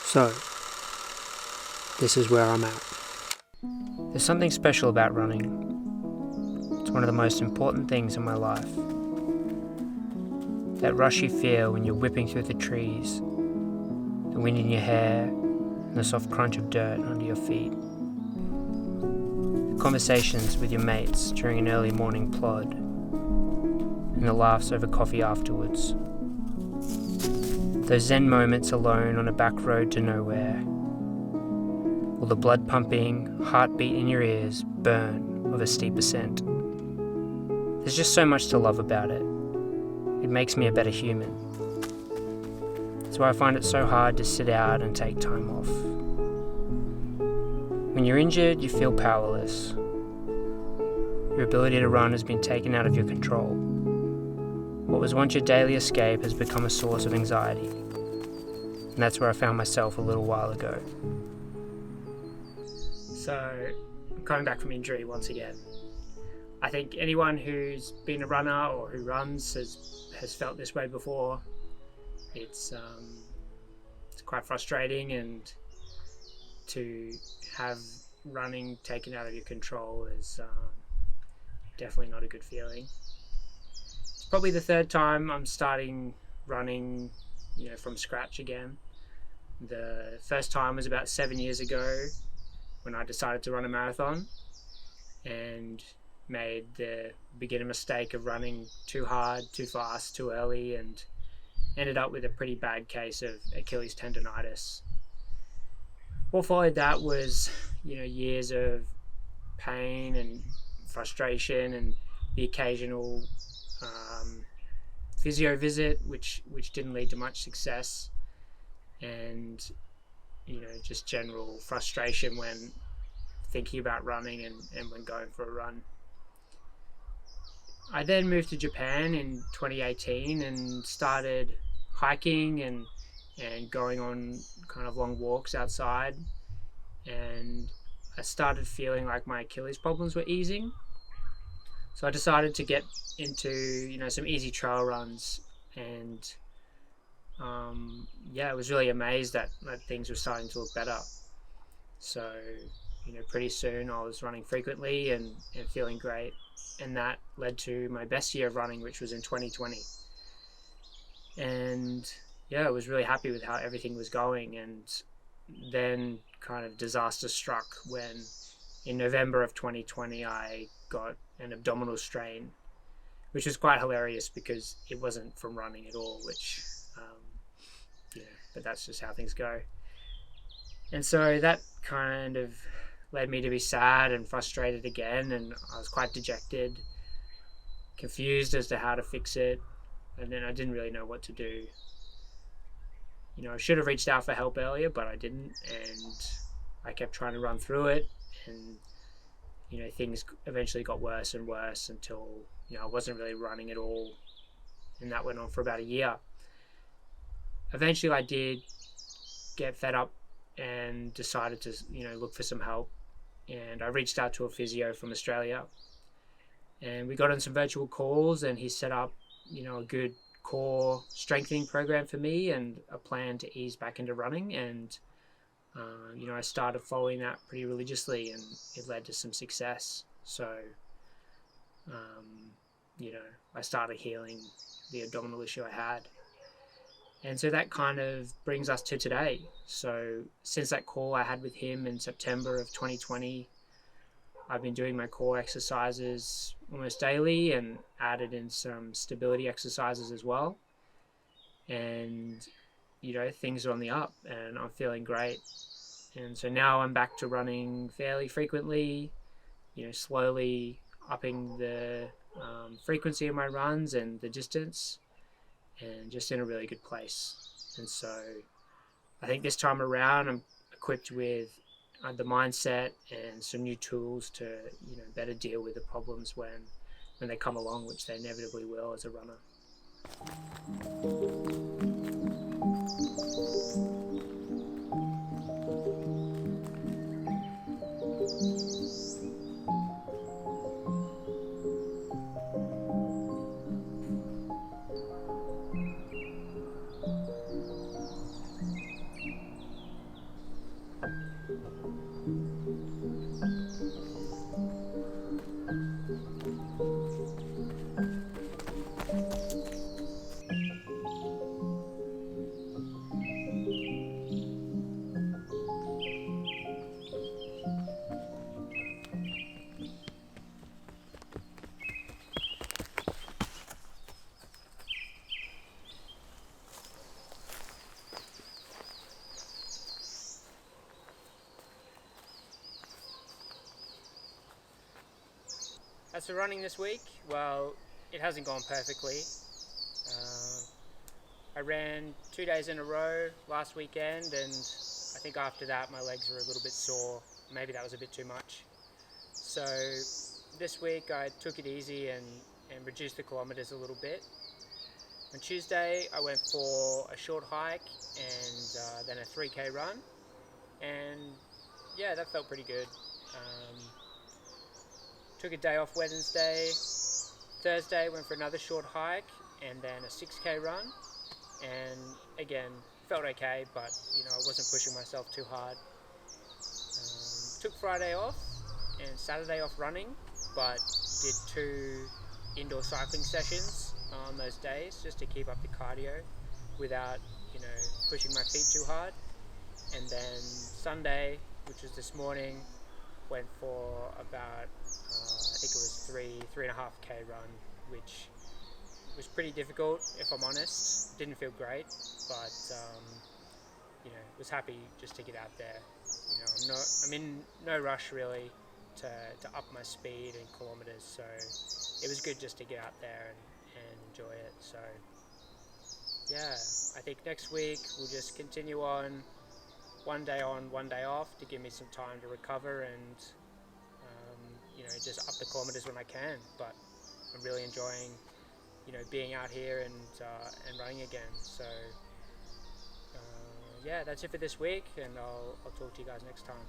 So, this is where I'm at. There's something special about running. It's one of the most important things in my life. That rush you feel when you're whipping through the trees, the wind in your hair, and the soft crunch of dirt under your feet. The conversations with your mates during an early morning plod, and the laughs over coffee afterwards. Those zen moments alone on a back road to nowhere, or the blood pumping, heartbeat in your ears burn of a steep ascent. There's just so much to love about it. It makes me a better human. That's why I find it so hard to sit out and take time off. When you're injured, you feel powerless. Your ability to run has been taken out of your control. What was once your daily escape has become a source of anxiety. And that's where I found myself a little while ago. So, I'm coming back from injury once again. I think anyone who's been a runner or who runs has felt this way before. It's quite frustrating, and to have running taken out of your control is definitely not a good feeling. It's probably the third time I'm starting running, from scratch again. The first time was about 7 years ago when I decided to run a marathon and made the beginner mistake of running too hard, too fast, too early, and ended up with a pretty bad case of Achilles tendonitis. What followed that was, years of pain and frustration and the occasional physio visit, which didn't lead to much success, and just general frustration when thinking about running and when going for a run. I then moved to Japan in 2018 and started hiking and going on kind of long walks outside, and I started feeling like my Achilles problems were easing. So I decided to get into some easy trail runs, and I was really amazed that things were starting to look better. So pretty soon I was running frequently and feeling great, and that led to my best year of running, which was in 2020. And I was really happy with how everything was going, and then kind of disaster struck when in November of 2020 I got an abdominal strain, which was quite hilarious because it wasn't from running at all, which but that's just how things go. And so that kind of led me to be sad and frustrated again, and I was quite dejected, confused as to how to fix it, and then I didn't really know what to do. I should have reached out for help earlier, but I didn't, and I kept trying to run through it, and things eventually got worse and worse until I wasn't really running at all, and that went on for about a year. Eventually I did get fed up and decided to look for some help, and I reached out to a physio from Australia, and we got on some virtual calls, and he set up a good core strengthening program for me and a plan to ease back into running, and I started following that pretty religiously, and it led to some success. So I started healing the abdominal issue I had. And so that kind of brings us to today. So since that call I had with him in September of 2020, I've been doing my core exercises almost daily and added in some stability exercises as well. And, things are on the up and I'm feeling great. And so now I'm back to running fairly frequently, slowly upping the frequency of my runs and the distance, and just in a really good place. And so I think this time around I'm equipped with the mindset and some new tools to better deal with the problems when they come along, which they inevitably will as a runner. As for running this week, well, it hasn't gone perfectly. I ran 2 days in a row last weekend, and I think after that my legs were a little bit sore. Maybe that was a bit too much. So this week I took it easy and reduced the kilometers a little bit. On Tuesday I went for a short hike and then a 3k run, and yeah, that felt pretty good. Took a day off Wednesday. Thursday went for another short hike and then a 6k run, and again felt okay, but I wasn't pushing myself too hard. Took Friday off and Saturday off running, but did 2 indoor cycling sessions on those days just to keep up the cardio without pushing my feet too hard. And then Sunday, which was this morning, went for about I think it was 3.5k run, which was pretty difficult, if I'm honest. Didn't feel great, but was happy just to get out there. I'm in no rush really to up my speed and kilometers, so it was good just to get out there and enjoy it. So yeah, I think next week we'll just continue on 1 day on, 1 day off to give me some time to recover and just up the kilometers when I can. But I'm really enjoying being out here and running again. So yeah, that's it for this week, and I'll talk to you guys next time.